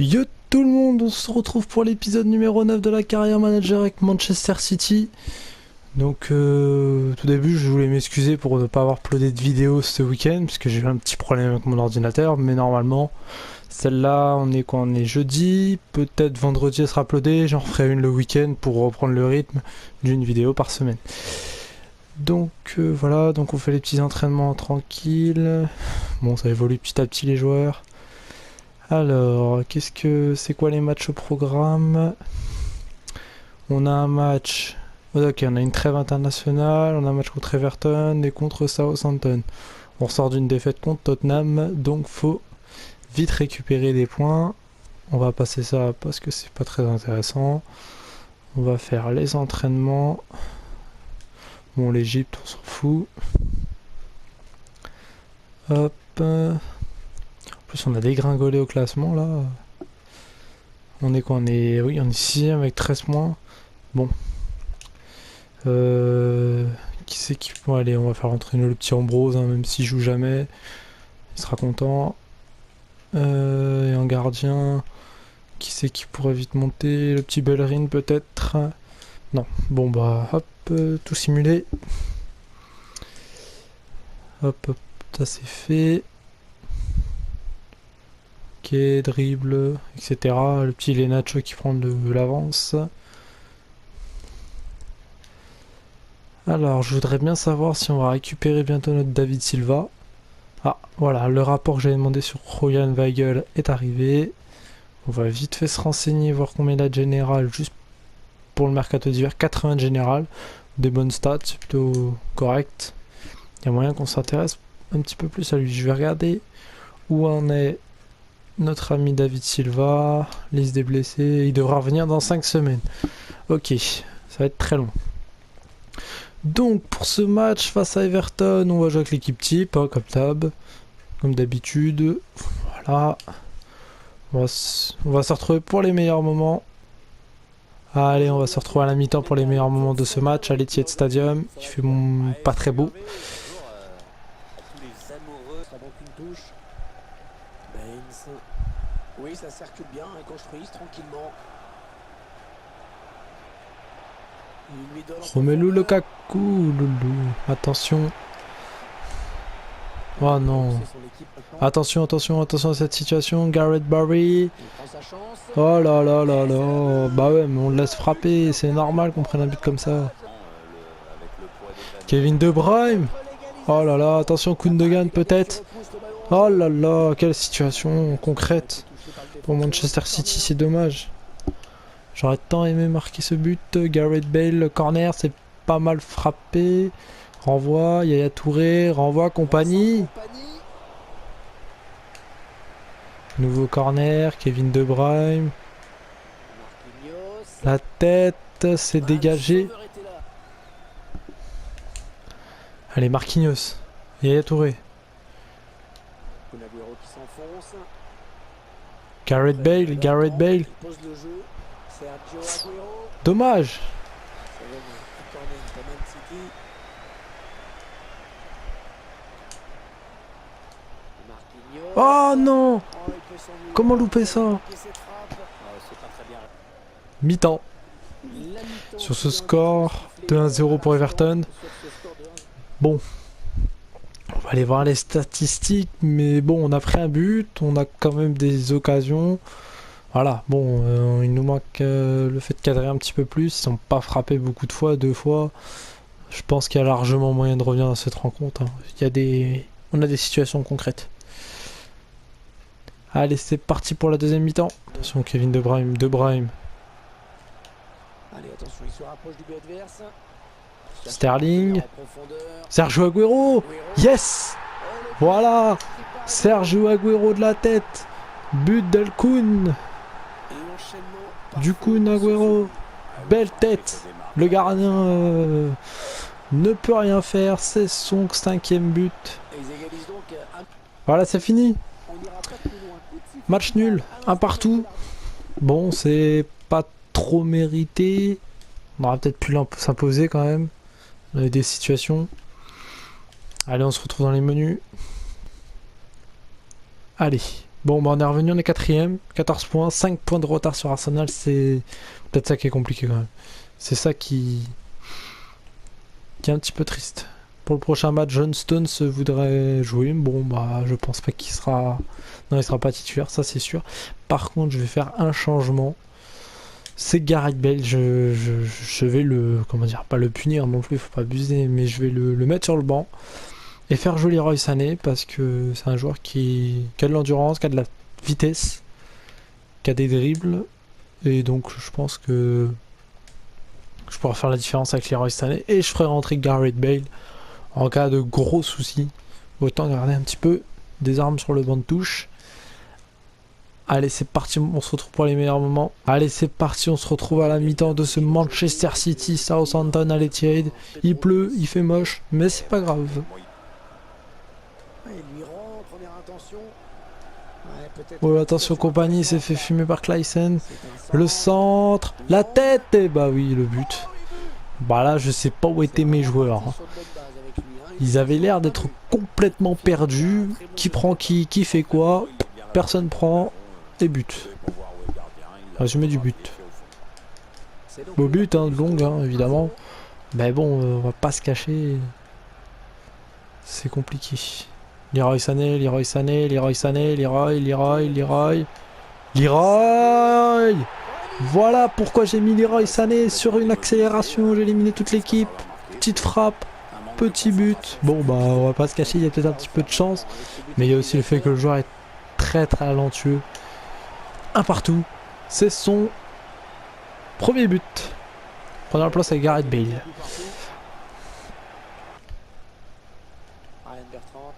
Yo tout le monde, on se retrouve pour l'épisode numéro 9 de la carrière manager avec Manchester City. Donc tout début je voulais m'excuser pour ne pas avoir uploadé de vidéo ce week-end parce que j'ai eu un petit problème avec mon ordinateur, mais normalement celle-là on est quoi, on est jeudi, peut-être vendredi elle sera uploadée, j'en referai une le week-end pour reprendre le rythme d'une vidéo par semaine. Donc voilà, donc on fait les petits entraînements tranquilles. Bon, ça évolue petit à petit les joueurs. Alors, c'est quoi les matchs au programme? On a un match. Ok, on a une trêve internationale, on a un match contre Everton et contre Southampton. On sort d'une défaite contre Tottenham, donc faut vite récupérer des points. On va passer ça parce que c'est pas très intéressant. On va faire les entraînements. Bon, l'Egypte, on s'en fout. Hop. En plus, on a dégringolé au classement là. On est quoi? On est 6ème avec 13 points. Bon. Qui c'est qui... Bon, allez, on va faire entraîner le petit Ambrose, hein, même s'il joue jamais. Il sera content. Et en gardien, qui c'est qui pourrait vite monter? Le petit Bellerin peut-être? Non. Bon bah, hop, tout simulé. Hop, hop, ça c'est fait. Ok, dribble, etc. Le petit Lenacho qui prend de l'avance. Alors, je voudrais bien savoir si on va récupérer bientôt notre David Silva. Ah, voilà, le rapport que j'avais demandé sur Julian Weigl est arrivé. On va vite fait se renseigner, voir combien il a de général, juste pour le mercato d'hiver. 80 de général, des bonnes stats, c'est plutôt correct. Il y a moyen qu'on s'intéresse un petit peu plus à lui. Je vais regarder où en est notre ami David Silva, liste des blessés. Il devra revenir dans 5 semaines. Ok, ça va être très long. Donc pour ce match face à Everton, on va jouer avec l'équipe type, hein, comme d'habitude. Voilà. On va se retrouver pour les meilleurs moments. Allez, on va se retrouver à la mi-temps pour les meilleurs moments de ce match à l'Etihad Stadium. Il fait pas très beau. Oui, ça circule bien, ils construisent tranquillement. Romelu Lukaku, loulou. Attention. Oh non. Attention, attention, attention à cette situation. Gareth Barry. Oh là là là là. Bah ouais, mais on le laisse frapper. C'est normal qu'on prenne un but comme ça. Kevin De Bruyne. Oh là là, attention, Gundogan peut-être. Oh là là, quelle situation concrète. Pour Manchester City, c'est dommage. J'aurais tant aimé marquer ce but. Gareth Bale, le corner, c'est pas mal frappé. Renvoi, Yaya Touré, renvoi, compagnie. Nouveau corner, Kevin De Bruyne. La tête, c'est dégagé. Allez, Marquinhos. Yaya Touré. Gareth Bale. Dommage. Oh non! Comment louper ça? Mi-temps. Sur ce score, 2-1-0 pour Everton. Bon. On va aller voir les statistiques, mais bon, on a pris un but, on a quand même des occasions. Voilà, bon, il nous manque le fait de cadrer un petit peu plus. Ils sont pas frappés beaucoup de fois, 2 fois. Je pense qu'il y a largement moyen de revenir dans cette rencontre, hein. On a des situations concrètes. Allez, c'est parti pour la deuxième mi-temps. Attention, Kevin De Bruyne. Allez, attention, il se rapproche du but adverse. Sterling. Sergio Aguero. Yes. Voilà. Sergio Aguero de la tête. But d'El Kun. Du Kun Aguero. Belle tête. Le gardien ne peut rien faire. C'est son 5e but. Voilà, c'est fini. Match nul. Un partout. Bon, c'est pas trop mérité. On aurait peut-être pu s'imposer quand même. On avait des situations. Allez, on se retrouve dans les menus. Allez, Bon, bah on est revenu, on est quatrième, 14 points, 5 points de retard sur Arsenal, c'est peut-être ça qui est compliqué quand même. C'est ça qui est un petit peu triste. Pour le prochain match, John Stones voudrait jouer. Bon, bah je pense pas qu'il sera... Non, il sera pas titulaire, ça c'est sûr. Par contre, je vais faire un changement. C'est Gareth Bale, je vais le... Comment dire, pas le punir non plus, faut pas abuser, mais je vais le mettre sur le banc. Et faire jouer Leroy Sané parce que c'est un joueur qui a de l'endurance, qui a de la vitesse, qui a des dribbles. Et donc je pense que je pourrais faire la différence avec Leroy Sané. Et je ferai rentrer Gareth Bale en cas de gros soucis. Autant garder un petit peu des armes sur le banc de touche. Allez, c'est parti, on se retrouve pour les meilleurs moments. Allez, c'est parti, on se retrouve à la mi-temps de ce Manchester City, Southampton à l'Etihad. Il pleut, il fait moche, mais c'est pas grave. Il lui rend, première intention. Ouais, peut-être Oh, attention, compagnie s'est fait fumer par Clayson. c'est un Le centre. centre, la tête, et bah oui, le but. Bah là, je sais pas où étaient mes joueurs. Hein. Sur de bonnes bases avec lui, hein. Ils avaient l'air d'être complètement perdus. Qui prend qui fait quoi? Personne prend. Et but. Résumé du but. C'est donc Beau une but, hein, bonne long, hein, chose. évidemment. Mais bon, on va pas se cacher. C'est compliqué. Leroy Sané, Leroy Sané, Leroy Sané, Leroy. Voilà pourquoi j'ai mis Leroy Sané sur une accélération. J'ai éliminé toute l'équipe. Petite frappe, petit but. Bon, bah, on va pas se cacher, il y a peut-être un petit peu de chance. Mais il y a aussi le fait que le joueur est très talentueux. Un partout. C'est son premier but. Prenant la place avec Gareth Bale. Ryan Bertrand.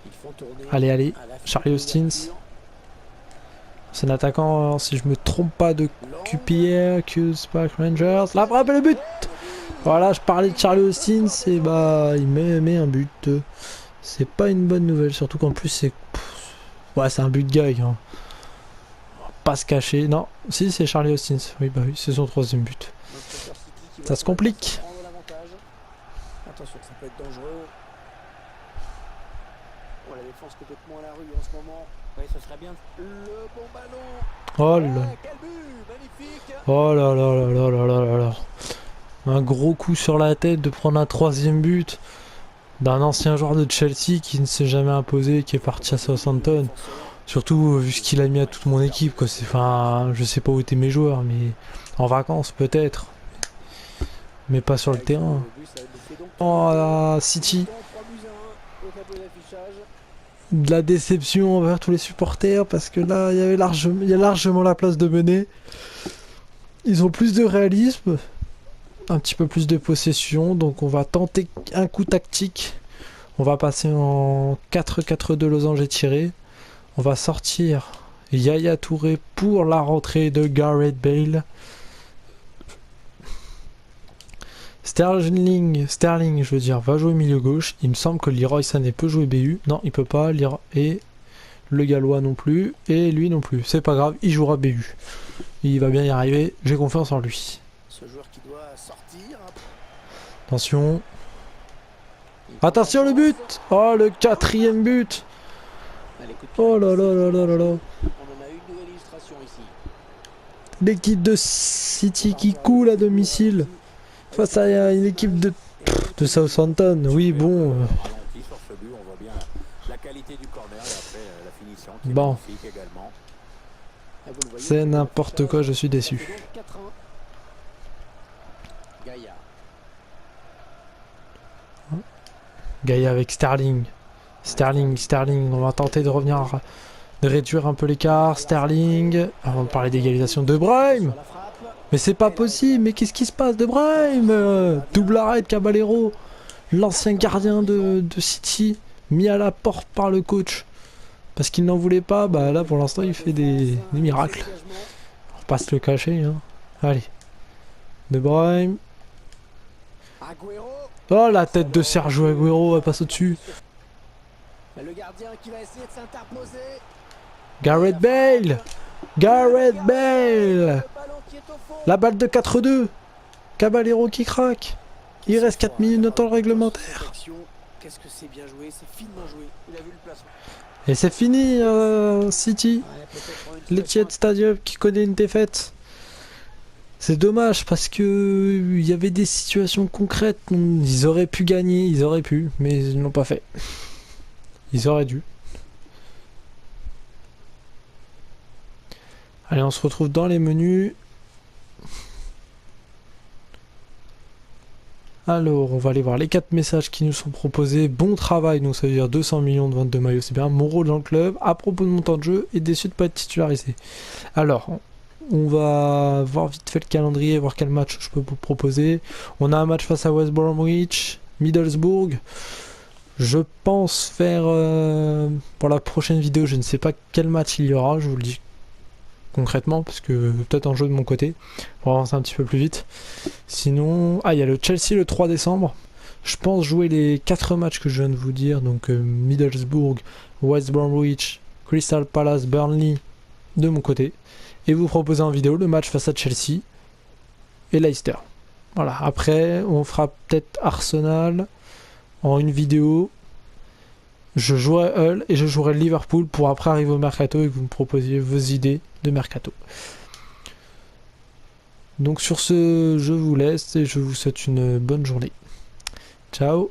Ils font tourner Allez, à la fin Charlie de Austin. l'ouverture. C'est un attaquant, si je me trompe pas, de QPR, Park Rangers. La frappe et le but. Voilà, je parlais de Charlie Austin, et bah il met un but. C'est pas une bonne nouvelle, surtout qu'en plus c'est... Ouais, c'est un but de gag. Hein. On va pas se cacher. Non, si c'est Charlie Austin. Oui, bah oui, c'est son troisième but. Manchester City qui Ça va se complique. prendre l'avantage. Attention, ça peut être dangereux. Oh, la défense complètement à la rue en ce moment. Oui, ce serait bien. Le bon ballon. Oh là, Ouais, quel but, magnifique. oh là là là là là là là là. Un gros coup sur la tête de prendre un troisième but d'un ancien joueur de Chelsea qui ne s'est jamais imposé, qui est parti à Southampton. Surtout vu ce qu'il a mis à toute mon équipe, quoi. Enfin, je sais pas où étaient mes joueurs, mais en vacances peut-être, mais pas sur le terrain. Le but, ça nous fait donc Oh la City, 3-1 au tableau d'affichage. de la déception envers tous les supporters parce que là, il y a largement la place de mener. Ils ont plus de réalisme, un petit peu plus de possession, donc on va tenter un coup tactique. On va passer en 4-4-2 losange étiré. On va sortir Yaya Touré pour la rentrée de Gareth Bale. Sterling, je veux dire, va jouer milieu gauche. Il me semble que Leroy Sané peut jouer BU. Non, il peut pas. Et le Gallois non plus. Et lui non plus. C'est pas grave, il jouera BU. Il va bien y arriver. J'ai confiance en lui. Ce joueur qui doit sortir. Attention. Attention le but. Oh, le quatrième but. Allez, coup de pied. Oh là là là là là là. On en a une nouvelle illustration ici. L'équipe de City qui coule à domicile. Face à une équipe de Southampton. Oui, bon. Bon. Ah, vous le voyez, C'est n'importe quoi, je suis déçu. c'est donc 4-1. Gaïa. Gaïa avec Sterling. Sterling. On va tenter de revenir, de réduire un peu l'écart. Sterling. Avant de parler d'égalisation de Brahim. Sur la frappe. Mais c'est pas possible. Mais qu'est-ce qui se passe de Brahim? Double arrêt de Caballero. L'ancien gardien de City. Mis à la porte par le coach. Parce qu'il n'en voulait pas. Bah là pour l'instant il fait des miracles. On va pas se le cacher. Hein. Allez. De Brahim. Agüero. Oh la tête de Sergio Agüero. Elle passe au-dessus. Le gardien qui va essayer de s'interposer. Gareth Bale. Gareth Bale. Le ballon qui est au fond. La balle de 4-2. Caballero qui craque. Il reste 4 minutes dans le temps réglementaire. qu'est-ce que c'est bien joué, c'est finement joué. Il a vu le placement. Et c'est fini, City. Ouais, peut-être une L'Etihad Stadium qui connaît une défaite. C'est dommage parce que il y avait des situations concrètes. Ils auraient pu gagner, ils auraient pu, mais ils l'ont pas fait. Ils auraient dû. Allez, on se retrouve dans les menus. Alors, on va aller voir les 4 messages qui nous sont proposés. Bon travail, donc ça veut dire 200 millions de ventes de maillots, c'est bien. Mon rôle dans le club, à propos de mon temps de jeu, et déçu de ne pas être titularisé. Alors, on va voir vite fait le calendrier, voir quel match je peux vous proposer. On a un match face à West Bromwich, Middlesbrough. Je pense faire, pour la prochaine vidéo, je ne sais pas quel match il y aura, je vous le dis concrètement, parce que peut-être un jeu de mon côté, pour avancer un petit peu plus vite. Sinon, il y a le Chelsea le 3 décembre. Je pense jouer les 4 matchs que je viens de vous dire, donc Middlesbrough, West Bromwich, Crystal Palace, Burnley, de mon côté, et vous proposer en vidéo le match face à Chelsea et Leicester. Voilà, après, on fera peut-être Arsenal en une vidéo. Je jouerai Hull et je jouerai Liverpool pour après arriver au mercato et que vous me proposiez vos idées de mercato. Donc sur ce, je vous laisse et je vous souhaite une bonne journée. Ciao.